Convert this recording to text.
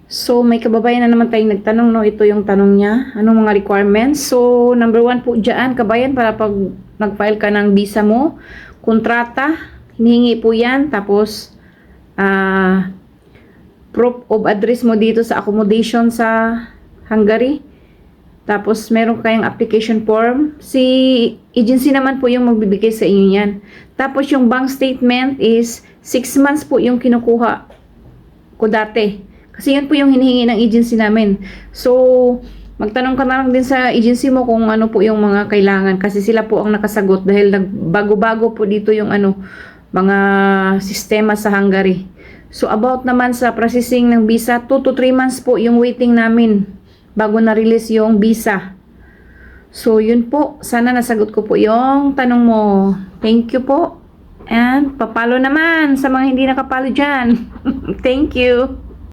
So, may kababayan na naman tayong nagtanong, no? Ito yung tanong niya. Anong mga requirements? So, number 1 po dyan, kabayan, para pag nag-file ka ng visa mo, kontrata, hinihingi po yan. Tapos, proof of address mo dito sa accommodation sa Hungary. Tapos, meron kayong application form. Si agency naman po yung magbibigay sa inyo yan. Tapos, yung bank statement is 6 months po yung kinukuha ko dati. Kasi yan po yung hinihingi ng agency namin. So, magtanong ka na lang din sa agency mo kung ano po yung mga kailangan. Kasi sila po ang nakasagot dahil bago-bago po dito yung mga sistema sa Hungary. So, about naman sa processing ng visa, 2 to 3 months po yung waiting namin bago na-release yung visa. So, yun po. Sana nasagot ko po yung tanong mo. Thank you po. And, papalo naman sa mga hindi nakapalo dyan. Thank you.